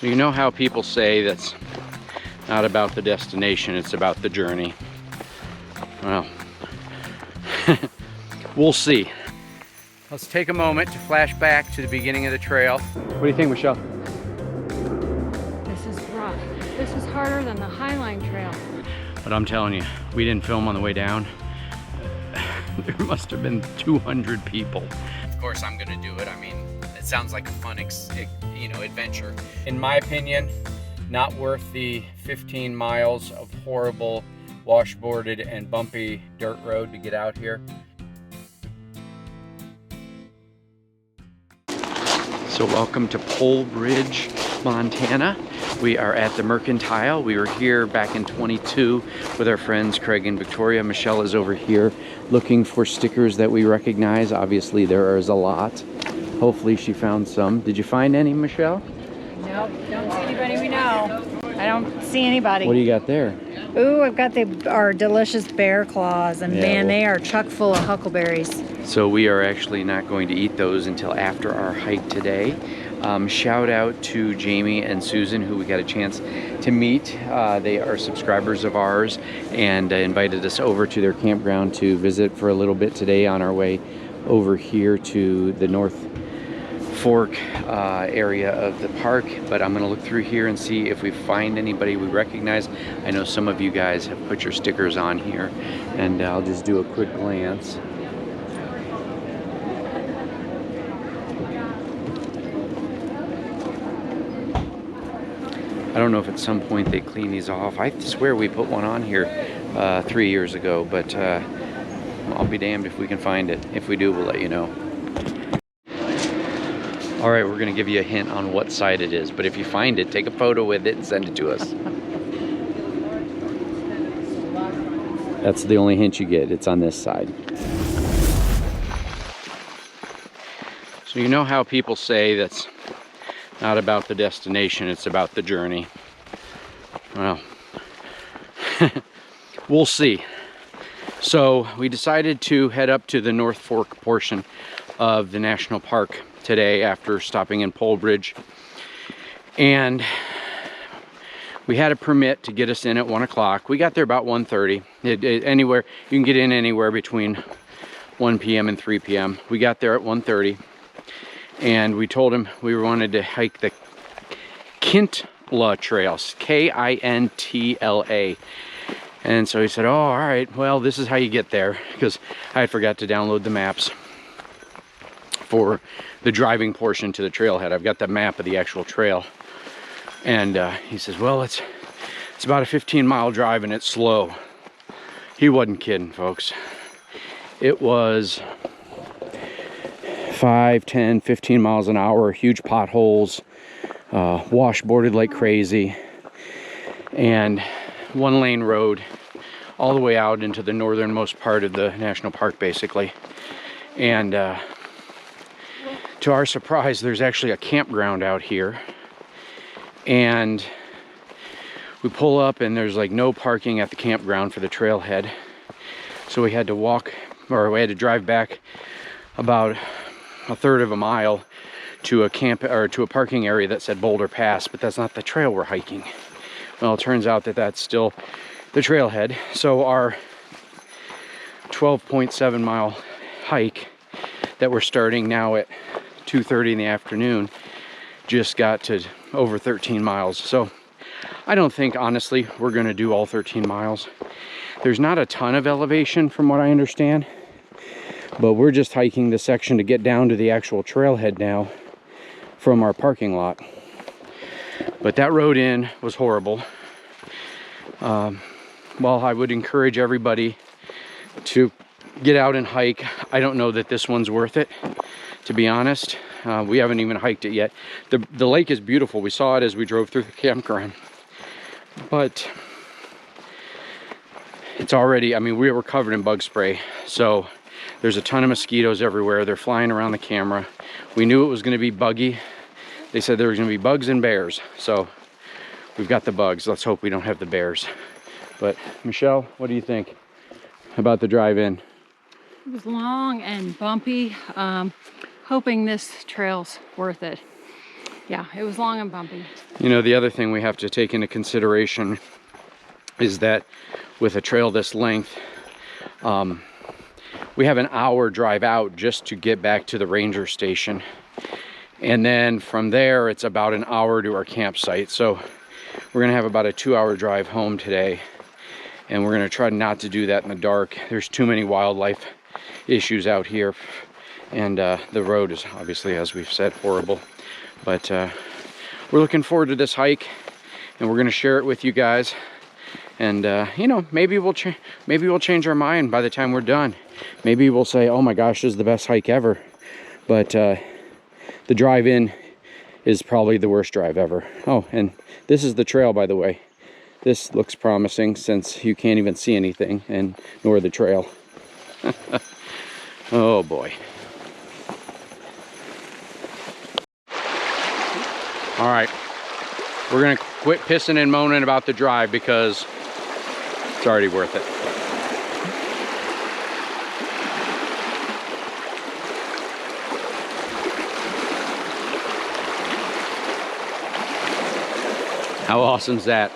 So you know how people say that's not about the destination, it's about the journey. Well, we'll see. Let's take a moment to flash back to the beginning of the trail. What do you think, Michelle? This is rough. This is harder than the Highline Trail. But I'm telling you, we didn't film on the way down. There must have been 200 people. Of course, I'm gonna do it. I mean, it sounds like a fun, adventure. In my opinion, not worth the 15 miles of horrible washboarded and bumpy dirt road to get out here. So welcome to Pole Bridge, Montana. We are at the Mercantile. We were here back in 22 with our friends Craig and Victoria. Michelle is over here looking for stickers that we recognize. Obviously there is a lot. Hopefully she found some. Did you find any, Michelle? Nope, don't see anybody we know. I don't see anybody. What do you got there? Ooh, I've got our delicious bear claws, and Yeah, man, well, they are chock full of huckleberries. So we are actually not going to eat those until after our hike today. Shout out to Jamie and Susan, who we got a chance to meet. They are subscribers of ours and invited us over to their campground to visit for a little bit today on our way over here to the North Fork area of the park. But I'm gonna look through here and see if we find anybody we recognize. I know some of you guys have put your stickers on here, and I'll just do a quick glance. I don't know if at some point they clean these off. I swear we put one on here 3 years ago, but I'll be damned if we can find it. If we do, we'll let you know. All right, we're gonna give you a hint on what side it is, but if you find it, take a photo with it and send it to us. That's the only hint you get. It's on this side. So you know how people say that's not about the destination, it's about the journey. Well, we'll see. So we decided to head up to the North Fork portion of the national park today after stopping in Pole Bridge. And we had a permit to get us in at 1 o'clock. We got there about 1:30. Anywhere, you can get in anywhere between 1 p.m. and 3 p.m. We got there at 1:30. And we told him we wanted to hike the Kintla trails, K-I-N-T-L-A. And so he said, oh, all right, well, this is how you get there, because I forgot to download the maps for the driving portion to the trailhead. I've got the map of the actual trail. And he says, well, it's about a 15-mile drive and it's slow. He wasn't kidding, folks. It was 5, 10, 15 miles an hour, huge potholes, washboarded like crazy, and 1-lane road all the way out into the northernmost part of the national park, basically. And to our surprise, there's actually a campground out here, and we pull up and there's like no parking at the campground for the trailhead, so we had to walk, or we had to drive back about a third of a mile to a parking area that said Boulder Pass, but that's not the trail we're hiking. Well, it turns out that that's still the trailhead. So our 12.7 mile hike that we're starting now at 2:30 in the afternoon just got to over 13 miles. So I don't think, honestly, we're gonna do all 13 miles. There's not a ton of elevation from what I understand, but we're just hiking the section to get down to the actual trailhead now from our parking lot. But that road in was horrible. Well, I would encourage everybody to get out and hike. I don't know that this one's worth it, to be honest. We haven't even hiked it yet. The lake is beautiful. We saw it as we drove through the campground. But it's already, I mean, we were covered in bug spray. So there's a ton of mosquitoes everywhere. They're flying around the camera. We knew it was going to be buggy. They said there was going to be bugs and bears. So we've got the bugs. Let's hope we don't have the bears. But Michelle, what do you think about the drive-in? It was long and bumpy. Hoping this trail's worth it. Yeah, it was long and bumpy. You know, the other thing we have to take into consideration is that with a trail this length, we have an hour drive out just to get back to the ranger station. And then from there, it's about an hour to our campsite. So we're gonna have about a 2-hour drive home today. And we're gonna try not to do that in the dark. There's too many wildlife issues out here. And the road is obviously, as we've said, horrible. But we're looking forward to this hike, and we're gonna share it with you guys. And you know, maybe we'll change our mind by the time we're done. Maybe we'll say, oh my gosh, this is the best hike ever. But the drive in is probably the worst drive ever. Oh, and this is the trail, by the way. This looks promising since you can't even see anything, and nor the trail. Oh boy. All right, we're gonna quit pissing and moaning about the drive because it's already worth it. How awesome is that?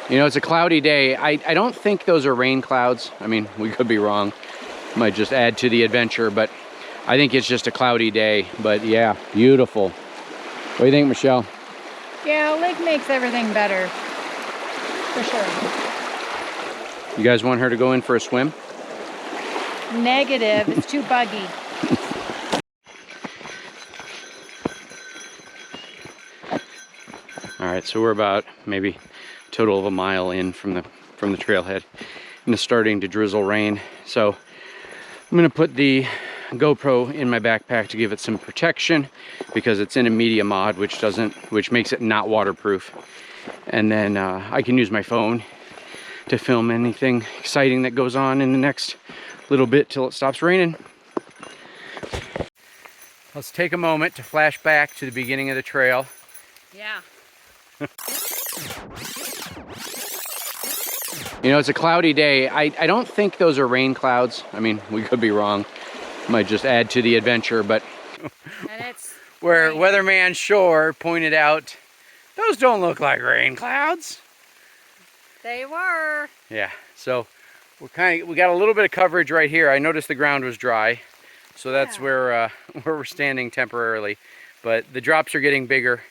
You know, it's a cloudy day. I don't think those are rain clouds. I mean, we could be wrong. Might just add to the adventure, but I think it's just a cloudy day. But yeah, beautiful. What do you think, Michelle? Yeah, lake makes everything better. For sure. You guys want her to go in for a swim? Negative. It's too buggy. All right, so we're about maybe a total of a mile in from the trailhead, and it's starting to drizzle rain. So I'm gonna put the GoPro in my backpack to give it some protection because it's in a media mod, which makes it not waterproof. And then I can use my phone to film anything exciting that goes on in the next little bit till it stops raining. Let's take a moment to flash back to the beginning of the trail. Yeah. You know, it's a cloudy day. I don't think those are rain clouds. I mean, we could be wrong. Might just add to the adventure, but And it's where rain. Weatherman Shore pointed out, those don't look like rain clouds. They were. Yeah, so we got a little bit of coverage right here. I noticed the ground was dry, so that's where we're standing temporarily. But the drops are getting bigger,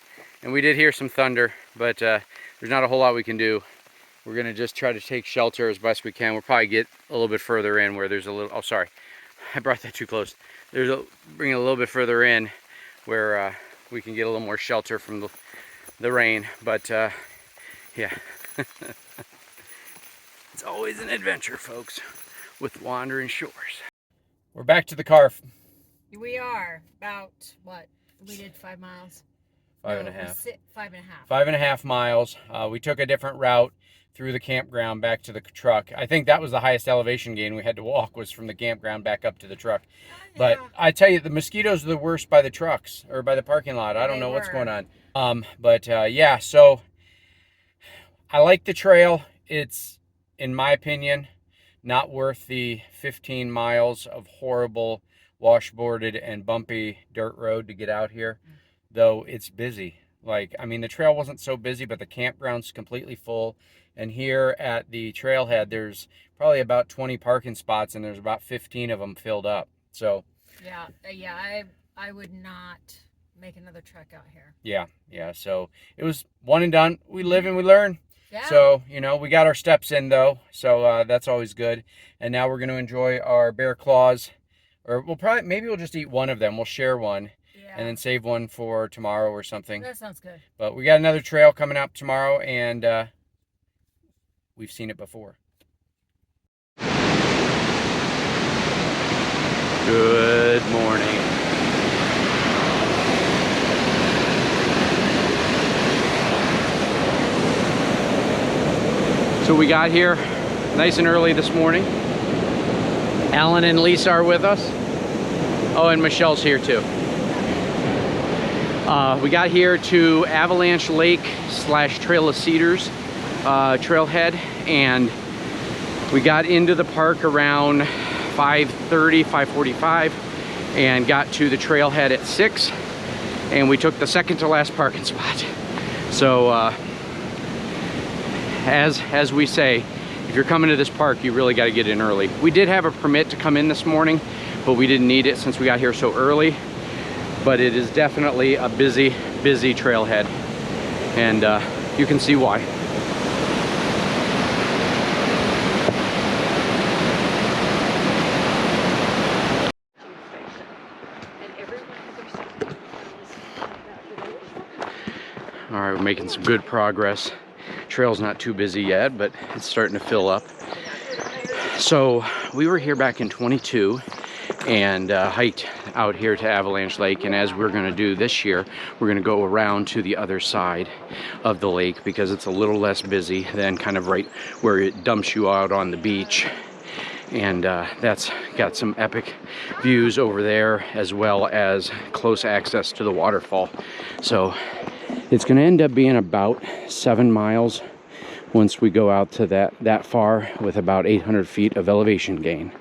and we did hear some thunder, but there's not a whole lot we can do. We're gonna just try to take shelter as best we can. We'll probably get a little bit further in where there's a little, oh sorry, I brought that too close. Bring it a little bit further in where we can get a little more shelter from the rain, but yeah. It's always an adventure, folks, with wandering shores. We're back to the car. We are about, what? We did 5 miles. 5.5. 5.5. 5.5 miles. We took a different route through the campground back to the truck. I think that was the highest elevation gain we had to walk, was from the campground back up to the truck. But I tell you, the mosquitoes are the worst by the trucks, or by the parking lot. I don't know what's going on. But yeah, so I like the trail. It's, in my opinion, not worth the 15 miles of horrible washboarded and bumpy dirt road to get out here, though it's busy. Like, I mean, the trail wasn't so busy, but the campground's completely full. And here at the trailhead, there's probably about 20 parking spots, and there's about 15 of them filled up. So Yeah, I would not make another trek out here. Yeah. So it was one and done. We live and we learn. Yeah. So, you know, we got our steps in though. So that's always good. And now we're going to enjoy our bear claws, or maybe we'll just eat one of them. We'll share one. And then save one for tomorrow or something. That sounds good. But we got another trail coming up tomorrow, and we've seen it before. Good morning. So we got here nice and early this morning. Alan and Lisa are with us. Oh, and Michelle's here too. We got here to Avalanche Lake / Trail of Cedars trailhead, and we got into the park around 5:30, 5:45, and got to the trailhead at 6, and we took the second to last parking spot. So as we say, if you're coming to this park, you really got to get in early. We did have a permit to come in this morning, but we didn't need it since we got here so early. But it is definitely a busy trailhead, and you can see why. All right, we're making some good progress. Trail's not too busy yet, but it's starting to fill up. So we were here back in 22 and hiked out here to Avalanche Lake, and as we're going to do this year, we're going to go around to the other side of the lake because it's a little less busy than kind of right where it dumps you out on the beach. And that's got some epic views over there, as well as close access to the waterfall. So it's going to end up being about 7 miles once we go out to that far, with about 800 feet of elevation gain.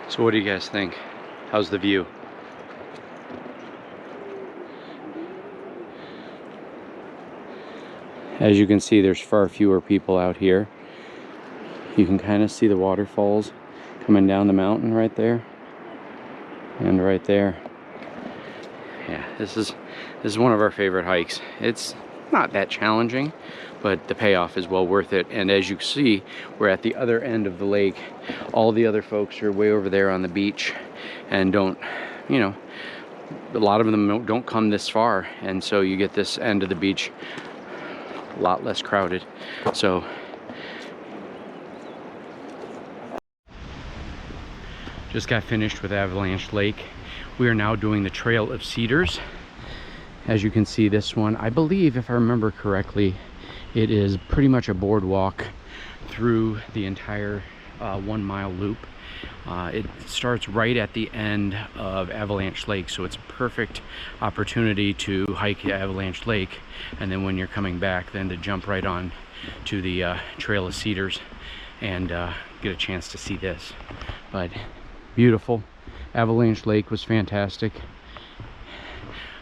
So what do you guys think? How's the view? As you can see, there's far fewer people out here. You can kind of see the waterfalls coming down the mountain right there and right there. Yeah, this is one of our favorite hikes. It's not that challenging, but the payoff is well worth it. And as you see, we're at the other end of the lake. All the other folks are way over there on the beach and don't, you know, a lot of them don't come this far, and so you get this end of the beach a lot less crowded. So just got finished with Avalanche Lake. We are now doing the Trail of Cedars. As you can see, this one, I believe, if I remember correctly, it is pretty much a boardwalk through the entire 1 mile loop. It starts right at the end of Avalanche Lake, so it's a perfect opportunity to hike Avalanche Lake, and then when you're coming back, then to jump right on to the Trail of Cedars and get a chance to see this. But beautiful. Avalanche Lake was fantastic,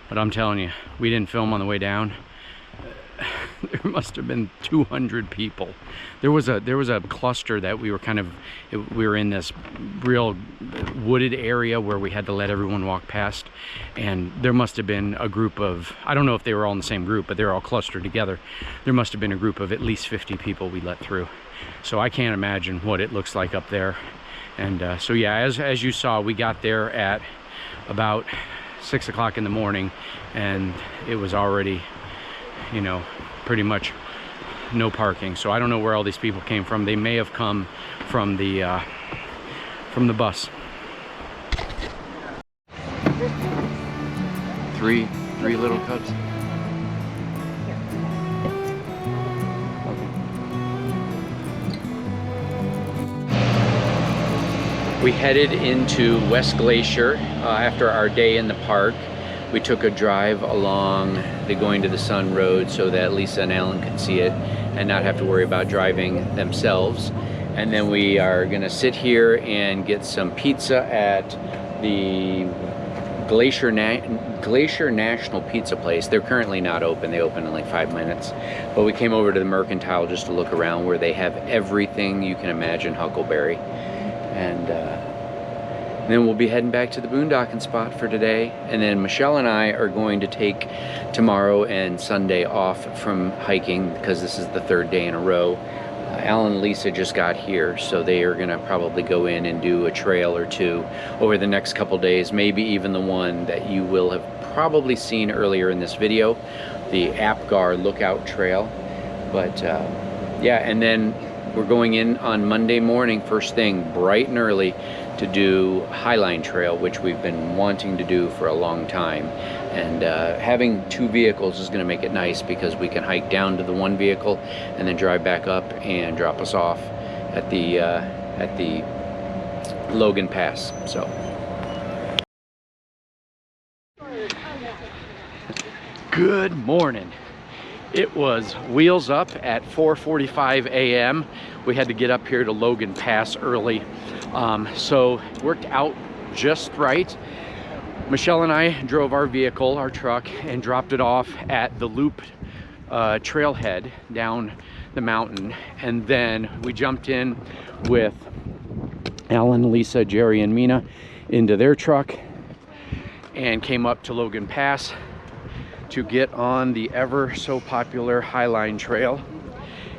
but I'm telling you, we didn't film on the way down. There must have been 200 people. There was a cluster that we were in this real wooded area where we had to let everyone walk past, and there must have been a group of, I don't know if they were all in the same group, but they're all clustered together. There must have been a group of at least 50 people we let through. So I can't imagine what it looks like up there. And so yeah, as you saw, we got there at about 6 o'clock in the morning, and it was already, you know, pretty much no parking. So I don't know where all these people came from. They may have come from the bus. Three little cubs. We headed into West Glacier after our day in the park. We took a drive along the Going to the Sun road so that Lisa and Alan could see it and not have to worry about driving themselves. And then we are gonna sit here and get some pizza at the Glacier National Pizza place. They're currently not open. They open in like 5 minutes. But we came over to the Mercantile just to look around, where they have everything you can imagine Huckleberry. And then we'll be heading back to the boondocking spot for today. And then Michelle and I are going to take tomorrow and Sunday off from hiking because this is the 3rd day in a row. Alan and Lisa just got here, so they are gonna probably go in and do a trail or two over the next couple days, maybe even the one that you will have probably seen earlier in this video, the Apgar Lookout Trail. But yeah, and then we're going in on Monday morning, first thing, bright and early, to do Highline Trail, which we've been wanting to do for a long time. And having 2 vehicles is going to make it nice because we can hike down to the one vehicle and then drive back up and drop us off at the Logan Pass. So good morning. It was wheels up at 4:45 a.m. We had to get up here to Logan Pass early, so it worked out just right. Michelle and I drove our vehicle, our truck, and dropped it off at the Loop trailhead down the mountain, and then we jumped in with Alan, Lisa, Jerry, and Mina into their truck and came up to Logan Pass to get on the ever so popular Highline Trail.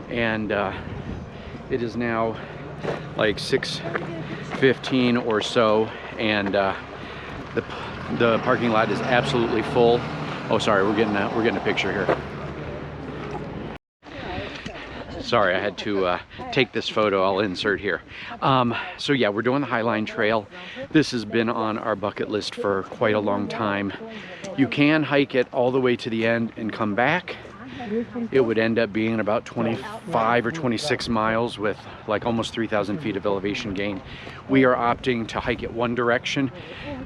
And it is now like 6:15 or so, and the parking lot is absolutely full. Oh, sorry, we're getting a picture here. Sorry, I had to take this photo. I'll insert here. So yeah, we're doing the Highline Trail. This has been on our bucket list for quite a long time. You can hike it all the way to the end and come back. It would end up being about 25 or 26 miles with like almost 3,000 feet of elevation gain. We are opting to hike it one direction.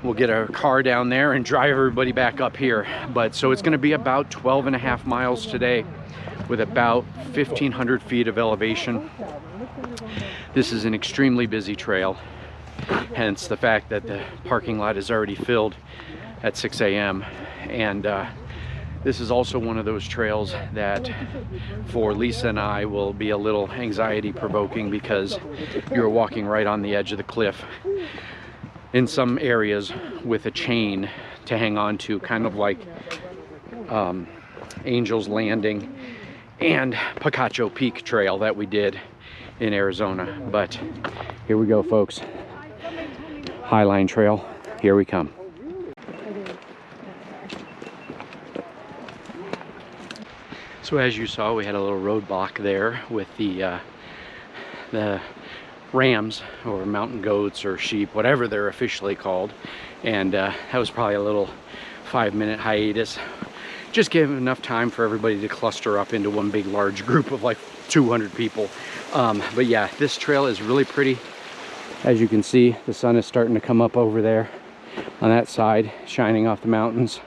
We'll get our car down there and drive everybody back up here. But so it's going to be about 12.5 miles today with about 1,500 feet of elevation. This is an extremely busy trail, hence the fact that the parking lot is already filled at 6 a.m. And this is also one of those trails that for Lisa and I will be a little anxiety provoking, because you're walking right on the edge of the cliff in some areas with a chain to hang on to, kind of like Angel's Landing and Picacho Peak Trail that we did in Arizona. But here we go, folks. Highline Trail, here we come. So as you saw, we had a little roadblock there with the rams, or mountain goats, or sheep, whatever they're officially called. And that was probably a little 5-minute hiatus. Just gave enough time for everybody to cluster up into one big large group of like 200 people. But yeah, this trail is really pretty. As you can see, the sun is starting to come up over there on that side, shining off the mountains.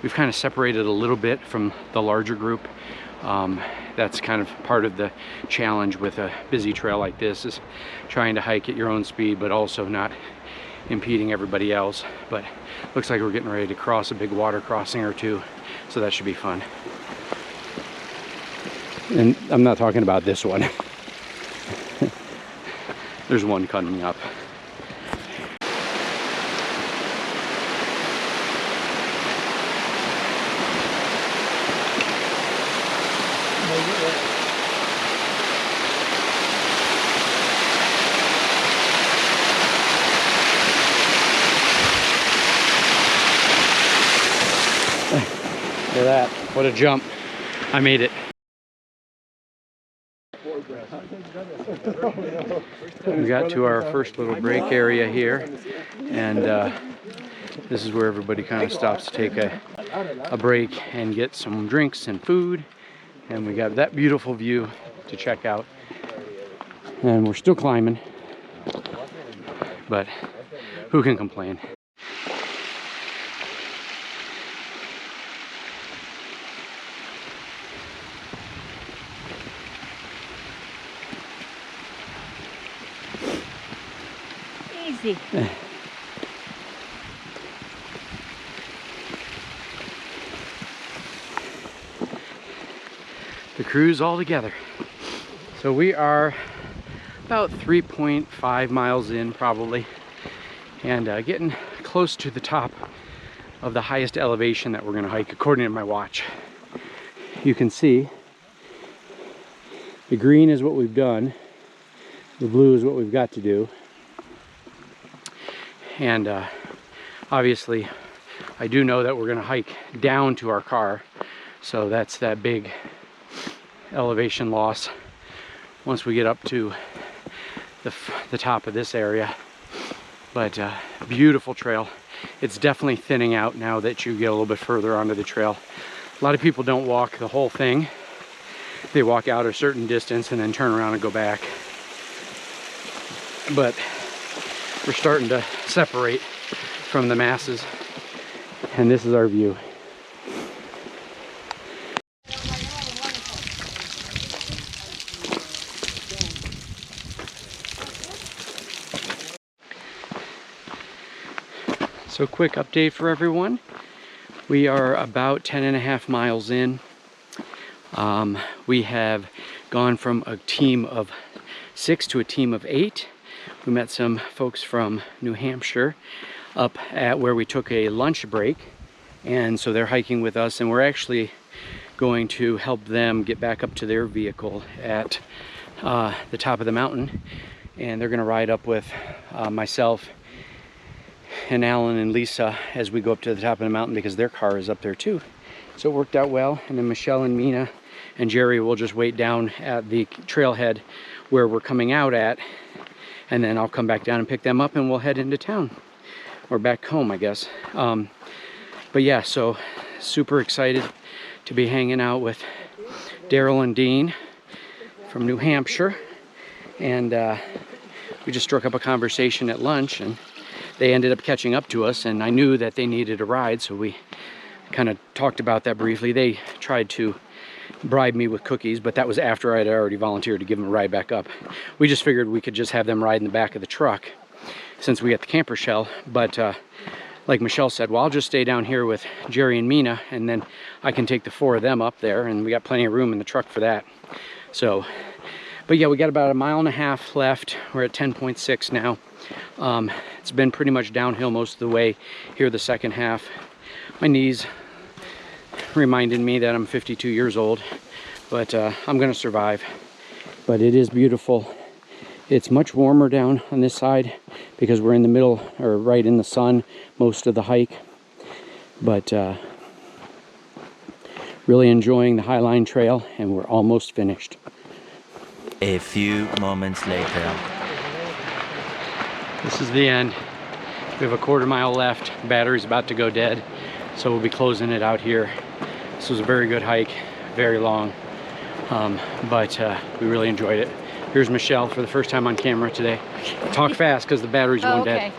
We've kind of separated a little bit from the larger group. That's kind of part of the challenge with a busy trail like this, is trying to hike at your own speed, but also not impeding everybody else. But looks like we're getting ready to cross a big water crossing or two, so that should be fun. And I'm not talking about this one. There's one coming up. Look at that, what a jump. I made it. We got to our first little break area here, and this is where everybody kind of stops to take a break and get some drinks and food. And we got that beautiful view to check out. And we're still climbing, but who can complain? Easy. The crew's all together. So we are about 3.5 miles in probably, and getting close to the top of the highest elevation that we're going to hike according to my watch. You can see the green is what we've done, the blue is what we've got to do. And obviously I do know that we're going to hike down to our car, so that's that big elevation loss once we get up to the top of this area. But beautiful trail. It's definitely thinning out now that you get a little bit further onto the trail. A lot of people don't walk the whole thing. They walk out a certain distance and then turn around and go back. But we're starting to separate from the masses, and this is our view. So quick update for everyone. We are about 10.5 miles in. We have gone from a team of 6 to a team of 8. We met some folks from New Hampshire up at where we took a lunch break. And so they're hiking with us, and we're actually going to help them get back up to their vehicle at the top of the mountain. And they're gonna ride up with myself and Alan and Lisa as we go up to the top of the mountain because their car is up there too. So it worked out well. And then Michelle and Mina and Jerry will just wait down at the trailhead where we're coming out at, and then I'll come back down and pick them up and we'll head into town or back home, I guess. But yeah, so super excited to be hanging out with Daryl and Dean from New Hampshire. And we just struck up a conversation at lunch, and they ended up catching up to us, and I knew that they needed a ride, so we kind of talked about that briefly. They tried to bribe me with cookies, but that was after I had already volunteered to give them a ride back up. We just figured we could just have them ride in the back of the truck since we got the camper shell. But like Michelle said, well, I'll just stay down here with Jerry and Mina, and then I can take the 4 of them up there, and we got plenty of room in the truck for that. So, but yeah, we got about 1.5 miles left. We're at 10.6 now. It's been pretty much downhill most of the way here the second half. My knees reminded me that I'm 52 years old, but I'm gonna survive. But it is beautiful. It's much warmer down on this side because we're in the middle, or right in the sun most of the hike. But really enjoying the Highline Trail, and we're almost finished. A few moments later. This is the end. We have a 1/4 mile left. Battery's about to go dead, so we'll be closing it out here. This was a very good hike, very long, but we really enjoyed it. Here's Michelle for the first time on camera today. Talk fast because the battery's going dead.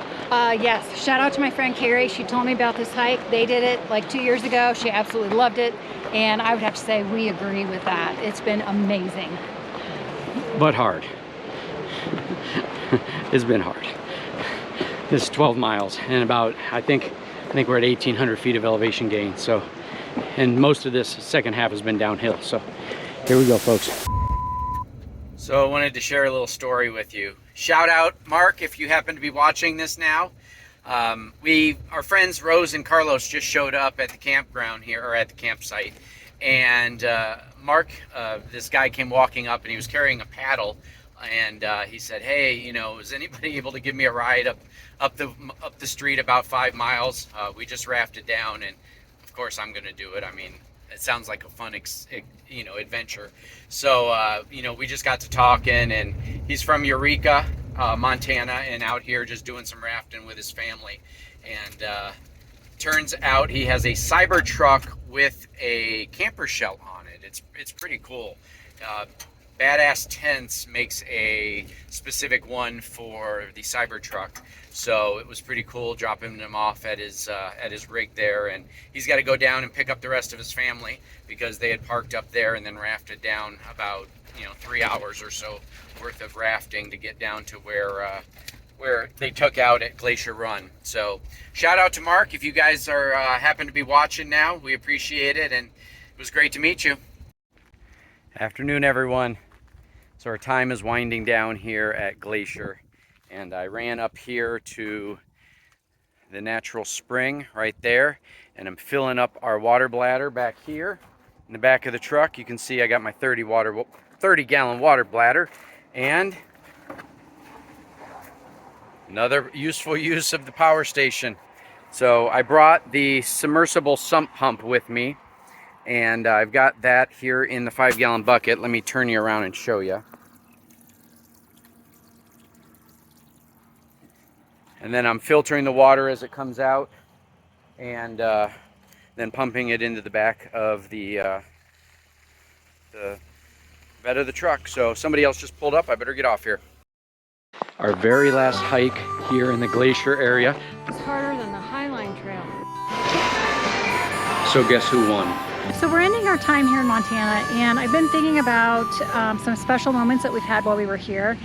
Yes, shout out to my friend Carrie. She told me about this hike. They did it like 2 years ago. She absolutely loved it, and I would have to say we agree with that. It's been amazing. But hard. It's been hard. This is 12 miles and about, I think we're at 1,800 feet of elevation gain. So, and most of this second half has been downhill. So here we go, folks. So I wanted to share a little story with you. Shout out, Mark, if you happen to be watching this now. Our friends Rose and Carlos just showed up at the campground here, or at the campsite. And Mark, this guy came walking up and he was carrying a paddle. And he said, hey, you know, is anybody able to give me a ride up the street about 5 miles? We just rafted down, and of course I'm gonna do it. I mean, it sounds like a fun adventure. So we just got to talking, and he's from Eureka, Montana, and out here just doing some rafting with his family. And turns out he has a Cybertruck with a camper shell on it. It's pretty cool. Badass Tents makes a specific one for the Cybertruck, so it was pretty cool dropping him off at his rig there. And he's got to go down and pick up the rest of his family because they had parked up there and then rafted down about 3 hours or so worth of rafting to get down to where they took out at Glacier Run. So shout out to Mark if you guys are happen to be watching now. We appreciate it, and it was great to meet you. Afternoon, everyone. So our time is winding down here at Glacier, and I ran up here to the natural spring right there, and I'm filling up our water bladder back here in the back of the truck. You can see I got my 30-gallon water bladder, and another useful use of the power station. So I brought the submersible sump pump with me, and I've got that here in the 5-gallon bucket. Let me turn you around and show you. And then I'm filtering the water as it comes out, and then pumping it into the back of the bed of the truck. So somebody else just pulled up. I better get off here. Our very last hike here in the Glacier area. It's harder than the Highline Trail. So guess who won? So we're ending our time here in Montana, and I've been thinking about some special moments that we've had while we were here.